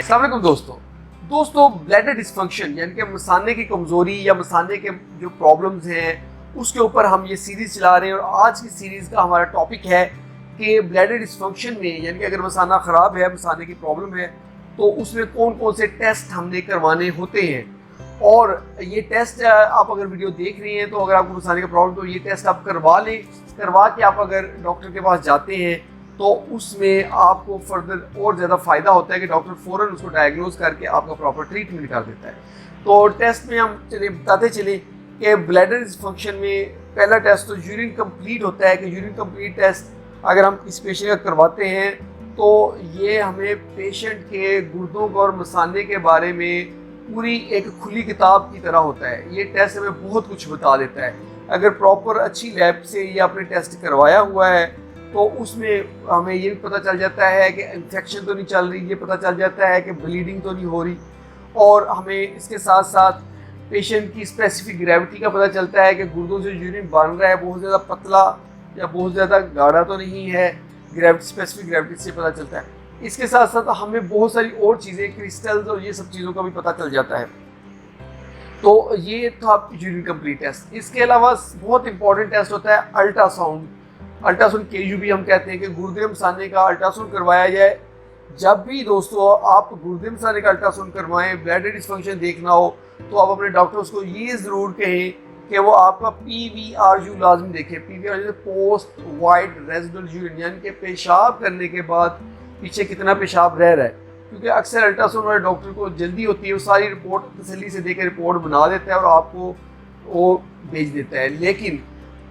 अस्सलाम वालेकुम दोस्तों ब्लैडर डिस्फंक्शन यानी कि मसाने की कमज़ोरी या मसाने के जो प्रॉब्लम्स हैं उसके ऊपर हम ये सीरीज़ चला रहे हैं। और आज की सीरीज़ का हमारा टॉपिक है कि ब्लैडर डिस्फंक्शन में यानी कि अगर मसाना ख़राब है, मसाने की प्रॉब्लम है, तो उसमें कौन कौन से टेस्ट हमने करवाने होते हैं। और ये टेस्ट आप अगर वीडियो देख रहे हैं तो अगर आपको मसाने का प्रॉब्लम तो ये टेस्ट आप करवा लें। करवा के आप अगर डॉक्टर के पास जाते हैं तो उसमें आपको फर्दर और ज़्यादा फ़ायदा होता है कि डॉक्टर फ़ौरन उसको डायग्नोज करके आपका प्रॉपर ट्रीटमेंट कर देता है। तो टेस्ट में हम बताते चले कि ब्लैडर डिस्फंक्शन में पहला टेस्ट तो यूरिन कंप्लीट होता है कि यूरिन कंप्लीट टेस्ट अगर हम किसी पेशेंट का करवाते हैं तो ये हमें पेशेंट के गुर्दों और मसाने के बारे में पूरी एक खुली किताब की तरह होता है। ये टेस्ट हमें बहुत कुछ बता देता है। अगर प्रॉपर अच्छी लैब से ये आपने टेस्ट करवाया हुआ है तो उसमें हमें ये भी पता चल जाता है कि इन्फेक्शन तो नहीं चल रही, ये पता चल जाता है कि ब्लीडिंग तो नहीं हो रही, और हमें इसके साथ साथ पेशेंट की स्पेसिफिक ग्रेविटी का पता चलता है कि गुर्दों से यूरिन बन रहा है, बहुत ज़्यादा पतला या बहुत ज़्यादा गाढ़ा तो नहीं है, ग्रेविटी स्पेसिफिक ग्रेविटी से पता चलता है। इसके साथ साथ हमें बहुत सारी और चीज़ें, क्रिस्टल्स और ये सब चीज़ों का भी पता चल जाता है। तो ये था यूरिन कंप्लीट टेस्ट। इसके अलावा बहुत इंपॉर्टेंट टेस्ट होता है अल्ट्रासाउंड। अल्ट्रासाउंड KUB हम कहते हैं कि गुर्दे मसाने का अल्ट्रासाउंड करवाया जाए। जब भी दोस्तों आप गुर्दे मसाने का अल्ट्रासाउंड करवाएं, ब्लैडर डिस्फंक्शन देखना हो, तो आप अपने डॉक्टर्स को ये ज़रूर कहें कि वो आपका PVRU लाजमी देखें। PVRU post white residual urine यानी कि पेशाब करने के बाद पीछे कितना पेशाब रह रहा है, क्योंकि अक्सर अल्ट्रासाउंड वाले डॉक्टर को जल्दी होती है, वो सारी रिपोर्ट तसल्ली से देकर रिपोर्ट बना देता है और आपको वो भेज देता है। लेकिन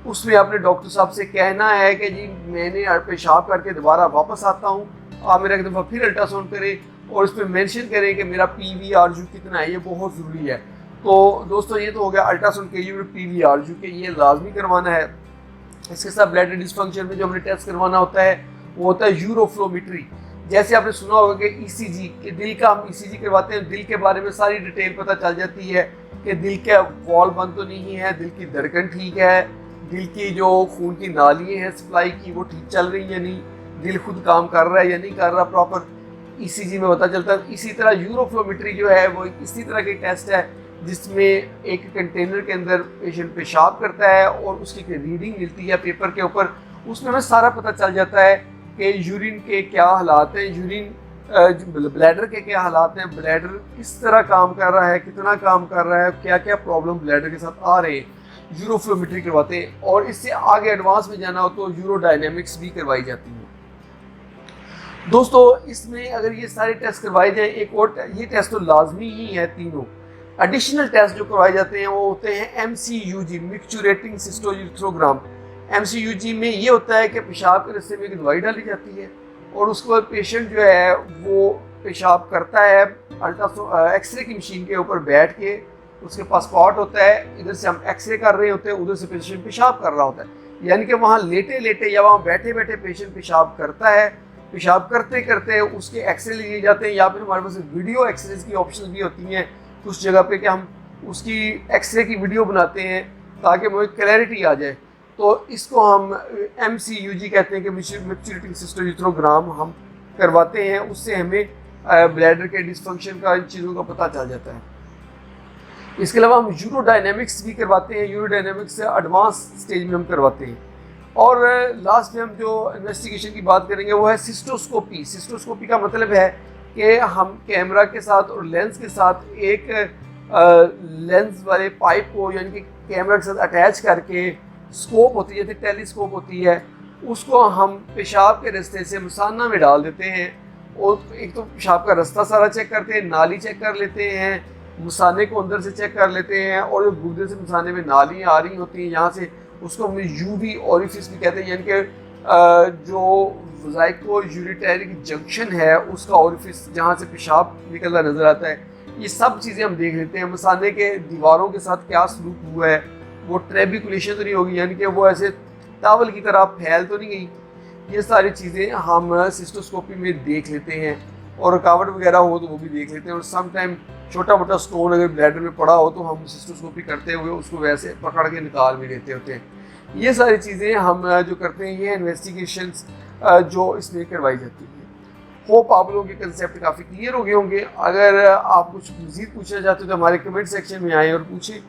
उसमें अपने डॉक्टर साहब से कहना है कि जी मैंने पेशाब करके दोबारा वापस आता हूँ, आप मेरा एक दफ़ा फिर अल्ट्रासाउंड करें और उस पर मेंशन करें कि मेरा PVRU कितना है, ये बहुत ज़रूरी है। तो दोस्तों ये तो हो गया अल्ट्रासाउंड KUB PVRU के, ये लाजमी करवाना है। इसके साथ ब्लैडर डिस्फंक्शन में जो हमने टेस्ट करवाना होता है वो होता है यूरोफ्लोमेट्री। जैसे आपने सुना होगा कि ECG के दिल का हम ECG करवाते हैं, दिल के बारे में सारी डिटेल पता चल जाती है कि दिल के वॉल बंद तो नहीं है, दिल की धड़कन ठीक है, दिल की जो खून की नालियाँ हैं सप्लाई की वो ठीक चल रही है नहीं, दिल खुद काम कर रहा है या नहीं कर रहा, प्रॉपर ECG में पता चलता है। इसी तरह यूरोफ्लोमेट्री जो है वो इसी तरह की टेस्ट है जिसमें एक कंटेनर के अंदर पेशेंट पेशाब करता है और उसकी रीडिंग मिलती है पेपर के ऊपर। उसमें हमें सारा पता चल जाता है कि यूरिन के क्या हालात हैं, यूरिन ब्लैडर के क्या हालात हैं, ब्लैडर किस तरह काम कर रहा है, कितना काम कर रहा है, क्या क्या प्रॉब्लम ब्लैडर के साथ आ रहे हैं। यूरोफ्लोमेट्री करवाते हैं और इससे आगे एडवांस में जाना हो तो यूरोडायनेमिक्स भी करवाई जाती है। दोस्तों इसमें अगर ये सारे टेस्ट करवाए जाएं, एक और ये टेस्ट तो लाजमी ही है, तीनों एडिशनल टेस्ट जो करवाए जाते हैं वो होते हैं MCUG मिक्चुरेटिंग सिस्टोयूरेथ्रोग्राम। MCUG में ये होता है कि पेशाब के रास्ते में एक दवाई डाली जाती है और उसके बाद पेशेंट जो है वो पेशाब करता है, अल्ट्रासाउंड एक्सरे की मशीन के ऊपर बैठ के उसके पास स्पॉट होता है, इधर से हम एक्सरे कर रहे होते हैं, उधर से पेशेंट पेशाब कर रहा होता है। यानी कि वहाँ लेटे लेटे या वहाँ बैठे बैठे पेशेंट पेशाब करता है। पेशाब करते करते उसके एक्सरे लिए जाते हैं या फिर हमारे पास वीडियो एक्सरेज की ऑप्शन भी होती हैं कुछ जगह पे कि हम उसकी एक्सरे की वीडियो बनाते हैं ताकि मुझे क्लैरिटी आ जाए। तो इसको हम MCUG कहते हैं कि मिक्चुरेटिंग सिस्टोयूरेथ्रोग्राम हम करवाते हैं। उससे हमें ब्लैडर के डिस्फंक्शन का, इन चीज़ों का पता चल जाता है। इसके अलावा हम यूरोडायनेमिक्स भी करवाते हैं। यूरोडायनेमिक्स से एडवांस स्टेज में हम करवाते हैं। और लास्ट में हम जो इन्वेस्टिगेशन की बात करेंगे वो है सिस्टोस्कोपी। सिस्टोस्कोपी का मतलब है कि हम कैमरा के साथ और लेंस के साथ एक लेंस वाले पाइप को यानी कि कैमरा के साथ अटैच करके स्कोप होती है, जैसे टेलीस्कोप होती है, उसको हम पेशाब के रास्ते से मसाना में डाल देते हैं और एक तो पेशाब का रास्ता सारा चेक करते हैं, नाली चेक कर लेते हैं, मसाने को अंदर से चेक कर लेते हैं, और जो गुर्दे से मसाने में नालियाँ आ रही होती हैं यहाँ से, उसको हम UV ओरिफिस भी कहते हैं, यानी कि जो जाइको यूरिटरी जंक्शन है उसका ओरिफिस जहाँ से पेशाब निकलना नज़र आता है। ये सब चीज़ें हम देख लेते हैं। मसाने के दीवारों के साथ क्या सलूक हुआ है, वो ट्रेबिकुलेशन तो नहीं होगी, यानी कि वो ऐसे टावल की तरह फैल तो नहीं गई। ये सारी चीज़ें हम सिस्टोस्कोपी में देख लेते हैं। और रुकावट वगैरह हो तो वो भी देख लेते हैं। और सम टाइम छोटा मोटा स्टोन अगर ब्लैडर में पड़ा हो तो हम सिस्टोस्कोपी करते हुए उसको वैसे पकड़ के निकाल भी लेते होते हैं। ये सारी चीज़ें हम जो करते हैं, ये इन्वेस्टिगेशंस जो इसमें करवाई जाती है। होप आप लोगों के कंसेप्ट काफ़ी क्लियर हो गए होंगे। अगर आप कुछ मज़ीद पूछना चाहते हो तो हमारे कमेंट सेक्शन में आएँ और पूछें।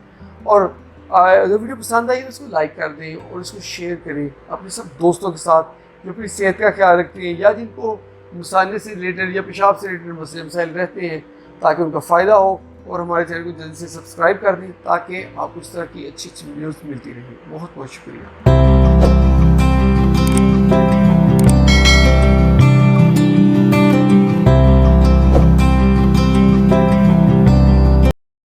और अगर वीडियो पसंद आई तो इसको लाइक कर दें और इसको शेयर करें अपने सब दोस्तों के साथ जो अपनी सेहत का ख्याल रखते हैं या जिनको मुसाने से रिलेटेड या पेशाब से रिलेटेड मसले मसाइल रहते हैं, ताकि उनका फ़ायदा हो। और हमारे चैनल को जल्दी से सब्सक्राइब कर दें ताकि आपको इस तरह की अच्छी अच्छी वीडियोज़ मिलती रहें। बहुत बहुत शुक्रिया।